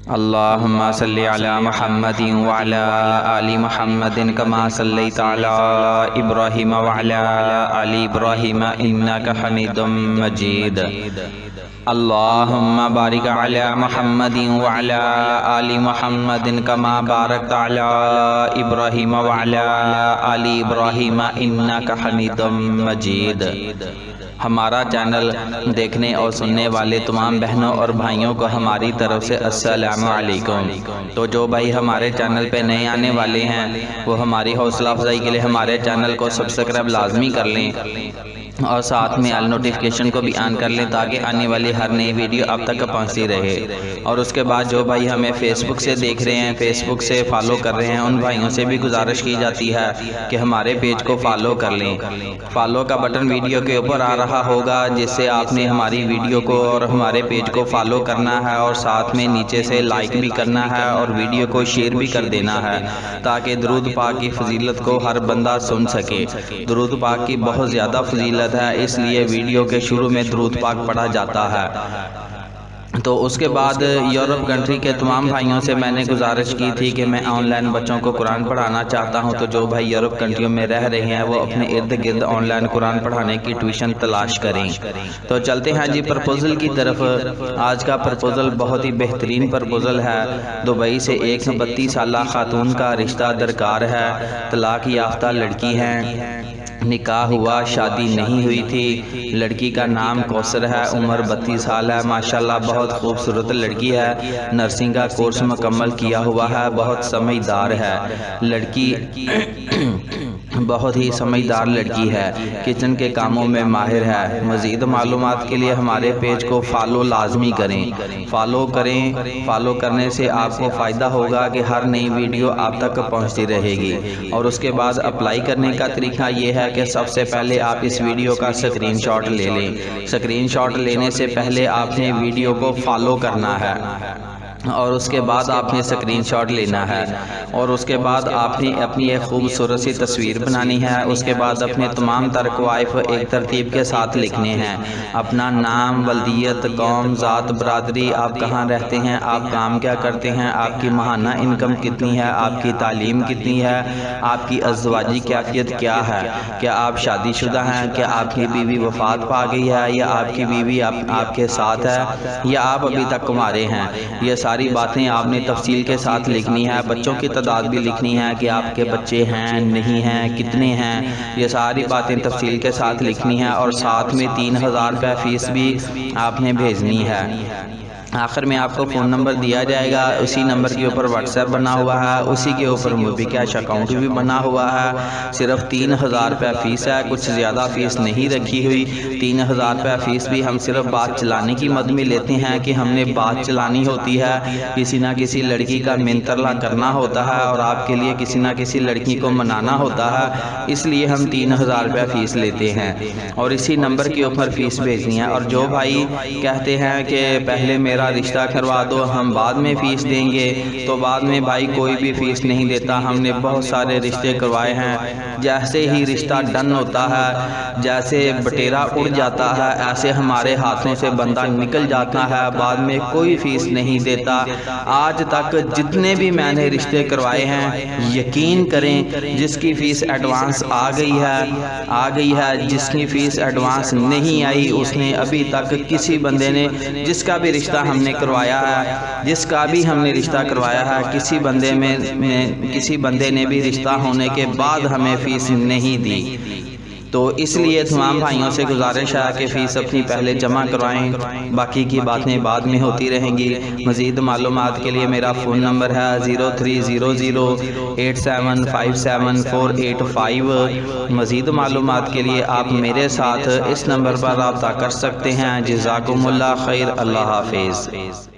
अल्लाहुम्मा सल्लि अला मुहम्मदिन व अला आलि मुहम्मदिन कमा सल्लैता अला इब्राहीम व अला आलि इब्राहीम इन्नका हमीदुम मजीद। अल्लाहुम्मा बारिक अला मुहम्मदिन व अला आलि मुहम्मदिन कमा बारकता अला इब्राहीम व अला आलि इब्राहीम इन्नका हमीदुम मजीद। हमारा चैनल देखने और सुनने वाले तमाम बहनों और भाइयों को हमारी तरफ से अस्सलामु अलैकुम। तो जो भाई हमारे चैनल पे नए आने वाले हैं वो हमारी हौसला अफजाई के लिए हमारे चैनल को सब्सक्राइब लाजमी कर लें और साथ में ऑल नोटिफिकेशन को भी ऑन कर लें ताकि आने वाली हर नई वीडियो आप तक पहुंचती रहे। और उसके बाद जो भाई हमें फेसबुक से देख रहे हैं, फेसबुक से फॉलो कर रहे हैं, उन भाइयों से भी गुजारिश की जाती है कि हमारे पेज को फॉलो कर लें। फॉलो का बटन वीडियो के ऊपर आ रहा होगा, जिससे आपने हमारी वीडियो को और हमारे पेज को फॉलो करना है और साथ में नीचे से लाइक भी करना है और वीडियो को शेयर भी कर देना है ताकि दुरूद पाक की फजीलत को हर बंदा सुन सके। दुरूद पाक की बहुत ज़्यादा फजीलत है, इसलिए वीडियो के शुरू में दुरूद पाक पढ़ा जाता है। तो उसके बाद यूरोप कंट्री के तमाम भाइयों से मैंने गुजारिश की थी कि मैं ऑनलाइन बच्चों को कुरान पढ़ाना चाहता हूं। तो जो भाई यूरोप कंट्रियों में रह रहे हैं वो अपने इर्द गिर्द ऑनलाइन कुरान पढ़ाने की ट्यूशन तलाश करें। तो चलते हैं जी प्रपोजल की तरफ। आज का प्रपोजल बहुत ही बेहतरीन प्रपोजल है। दुबई से एक 32 साला खातून का रिश्ता दरकार है। तलाक याफ्ता लड़की है, निकाह हुआ, शादी नहीं हुई थी। लड़की का नाम कौसर है, उम्र 32 साल है, माशाल्लाह बहुत खूबसूरत लड़की है। नर्सिंग का कोर्स मुकम्मल किया हुआ है, बहुत समझदार है लड़की बहुत ही समझदार लड़की है, किचन के कामों में माहिर है। मज़ीद मालूमात के लिए हमारे पेज को फॉलो लाजमी करें। फॉलो करें, फॉलो करने से आपको फ़ायदा होगा कि हर नई वीडियो आप तक पहुंचती रहेगी। और उसके बाद अप्लाई करने का तरीका ये है कि सबसे पहले आप इस वीडियो का स्क्रीनशॉट ले लें। स्क्रीनशॉट लेने से पहले आपने वीडियो को फॉलो करना है और उसके बाद आपने स्क्रीनशॉट लेना है और उसके बाद आपने अपनी एक खूबसूरत सी तस्वीर बनानी है। उसके बाद अपने तमाम तरक़वाइफ एक तरतीब के साथ लिखने हैं। अपना नाम, वल्दियत, कौम, ज़ात, बरादरी, आप कहाँ रहते हैं, आप काम क्या करते हैं, आपकी माहाना इनकम कितनी है, आपकी तालीम कितनी है, आपकी अज़वाजी कैफियत क्या है, क्या आप शादीशुदा हैं, क्या आपकी बीवी वफ़ात पा गई है या आपकी बीवी आपके साथ है या आप अभी तक कुंवारे हैं। ये सारी बातें आपने तफसील के साथ लिखनी है। बच्चों की तादाद भी लिखनी है कि आपके बच्चे हैं, नहीं हैं, कितने हैं, ये सारी बातें तफसील के साथ लिखनी है। और साथ में 3000 रुपये फ़ीस भी आपने भेजनी है। आखिर में आपको फ़ोन नंबर दिया जाएगा, उसी नंबर के ऊपर व्हाट्सएप बना हुआ है, उसी के ऊपर मोबी कैश अकाउंट भी बना हुआ है। सिर्फ 3000 रुपये फ़ीस है, कुछ ज़्यादा फ़ीस नहीं रखी हुई। 3000 रुपये फ़ीस भी हम सिर्फ बात चलाने की मद में लेते हैं कि हमने बात चलानी होती है, किसी ना किसी लड़की का मिनतरला करना होता है और आपके लिए किसी ना किसी लड़की को मनाना होता है, इसलिए हम 3000 रुपये फ़ीस लेते हैं और इसी नंबर के ऊपर फ़ीस भेजनी है। और जो भाई कहते हैं कि पहले मेरा रिश्ता करवा दो, हम बाद में फ़ीस देंगे, तो बाद में भाई कोई भी फ़ीस नहीं देता। हमने बहुत सारे रिश्ते करवाए हैं, जैसे ही रिश्ता डन होता है, जैसे बटेरा उड़ जाता है, ऐसे हमारे हाथों से बंदा निकल जाता है, बाद में कोई फ़ीस नहीं देता। आज तक जितने भी मैंने रिश्ते करवाए हैं, यकीन करें जिसकी फ़ीस एडवांस आ गई है, जिसकी फ़ीस एडवांस नहीं आई उसने अभी तक किसी बंदे ने, जिसका भी रिश्ता हमने करवाया है, जिसका भी हमने रिश्ता करवाया है, किसी बंदे ने भी रिश्ता होने के बाद हमें फ़ीस नहीं दी। तो इसलिए तमाम भाइयों से गुजारिश है कि फ़ीस अपनी पहले जमा करवाएं, बाकी की बातें बाद में होती रहेंगी। मज़ीद मालूमात के लिए मेरा फ़ोन नंबर है 030087574885। मज़ीद मालूमात के लिए आप मेरे साथ इस नंबर पर रब्ता कर सकते हैं। जज़ाकुमुल्लाह खैर। अल्लाह हाफ़िज़।